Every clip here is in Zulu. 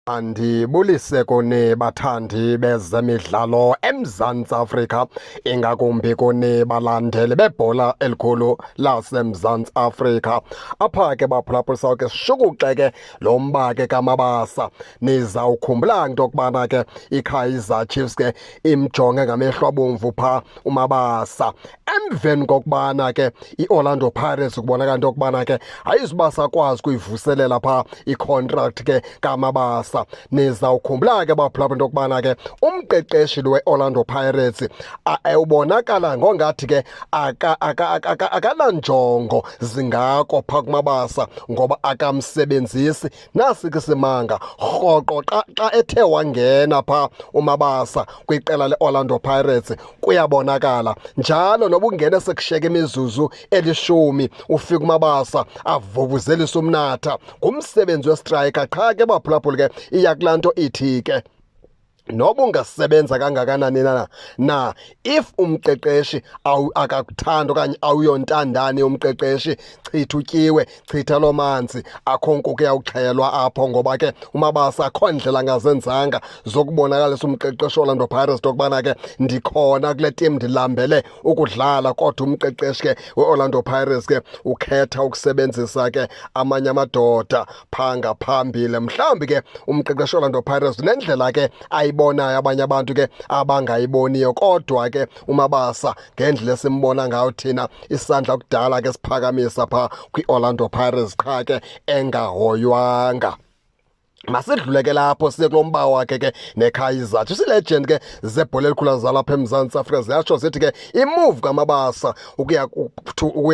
Andibulise kuni bathandi bezemidlalo eMzantsi Afrika, ingakumbi kuni balandeli bebhola elikhulu laseMzantsi Afrika. Apha ke baphulaphulisa ke sishukuxe ke lo mba ke kaMabasa. Nizawukhumbula into yokubana ke iKaizer Chiefs ke imjonge ngamehlo abomvu phaa uMabasa. Emveni kokubana ke iOrlando Pirates kubonakala into yokubana ke ayizuba sakwazi kuyivuselela phaa icontract ke kaMabasa. Nizawukhumbula ke baphulaphula into yokubana ke umqeqeshi weOrlando Pirates ubonakala ngongathi ke akananjongo zingako phaa kuMabasa, ngoba akamsebenzisi. Nasi ke simanga rhoqo xa ethe wangena phaa uMabasa kwiqela leOrlando Pirates kuyabonakala. Njalo noba ungena sekushiyeka imizuzu elishumi ufika uMabasa avuvuzelisa umnatha, ngumsebenzi westriker. Qha ke baphulaphula ke iya kulaa nto ithi ke noba ungasebenza kangakanani na if umqeqeshi akakuthanda okanye awuyontandane yomqeqeshi, chitha utyiwe, chitha loo manzi, akho nkuku yawuxhelwa apho. Ngoba ke uMabasa akho ndlela angazenzanga zokubonakalisa umqeqeshi Orlando Pirates okubana ke ndikhona kule tim, ndilambele ukudlala. Kodwa umqeqeshi ke weOrlando Pirates ke ukhetha ukusebenzisa ke amanye amadoda phaa ngaphambili. Mhlawumbi ke umqeqeshi Orlando Pirates nendlela ke bonayo abanye abantu ke abangayiboniyo, kodwa ke uMabasa ngendlela esimbona ngayo thina isandla kudala ke siphakamisa phaa kwiOrlando Pirates, qha ke engahoywanga. Masidlule ke lapho siye kulo mba wakhe ke neKaizer Chiefs. Ilegend ke zebhola elikhulu zalapha eMzantsi Afrika ziyatsho zithi ke imove kaMabasa ukuya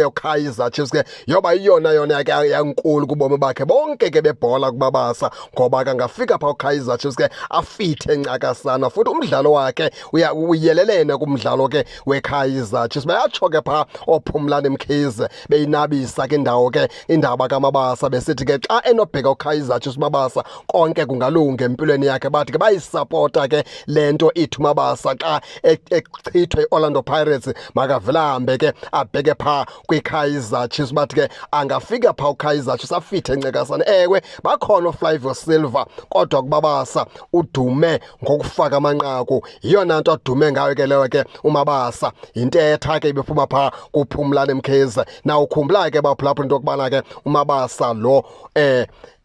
kuKaizer Chiefs ke yoba yiyona yankulu kubomi bakhe bonke ke bebhola kuMabasa, ngoba ke angafika phaa uKaizer Chiefs ke afithe ncakasana. Futhi umdlalo wakhe uyelelene kumdlalo ke weKaizer Chiefs. Bayatsho ke phaa ooPhumlani Mkhize beyinabisa ke indaba kaMabasa, besithi ke xa enobheka uKaizer Chiefs Mabasa konke kungalunga empilweni yakhe. Bathi ke bayisapota ke le nto ithi uMabasa xa echithwe iOrlando Pirates makavele ahambe ke abheke phaa kwiKaizer Chiefs. Bathi ke angafika phaa uKaizer Chiefs afithe ncekasana. Ewe bakhona uFlavio Silva, kodwa kuMabasa udume ngokufaka amanqaku. Yiyona nto adume ngayo ke leyo ke uMabasa, yintetha ke ibiphuma phaa kuPhumlani Mkhize. Na ukhumbula ke baphulaphula into yokubana ke uMabasa lo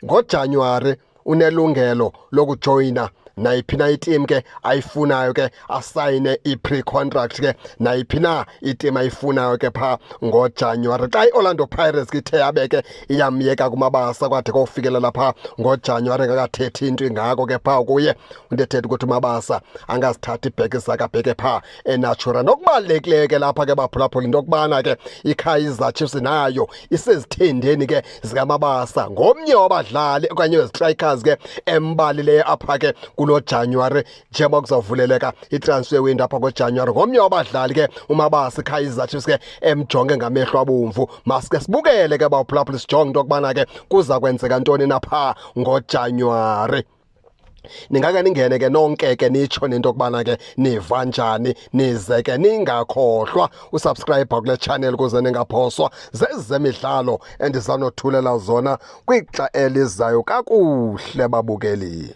ngoJanuwari unelungelo lokujoyina nayiphi na itim ke ayifunayo ke asayine i-pre-contract ke nayiphi na itim ayifunayo ke phaa ngoJanuwari. Xa iOrlando Pirates ke ithe yabe ke iyamyeka kuMabasa kwade kofikelela phaa ngoJanuwari ngakathethi into ingako ke phaa kuye, into ethetha ukuthi uMabasa angazithatha ibheki zakhe abheke phaa eNatura. Nokubalulekileyo ke lapha ke baphulaphula into yokubana ke iKaizer Chiefs nayo isezithendeni ke zikaMabasa, ngomnye wabadlali okanye wezistrikers ke embalileyo apha ke kuloJanuwari, njengoba kuzawuvuleleka itransfer window apha ngoJanuwari. Ngomnye wabadlali ke uMabasa iKaizer Chiefs ke emjonge ngamehlo abomvu. Masike sibukele ke baphulaphula sijonge into yokubana ke kuza kwenzeka ntoni na phaa ngoJanuwari. Ningake ningene ke nonke ke nitsho nento yokubana ke niva njani, nize ke ningakhohlwa usubscribe kule channel ukuze ningaphoswa zezemidlalo endizanothulela zona kwixa elizayo kakuhle babukeli.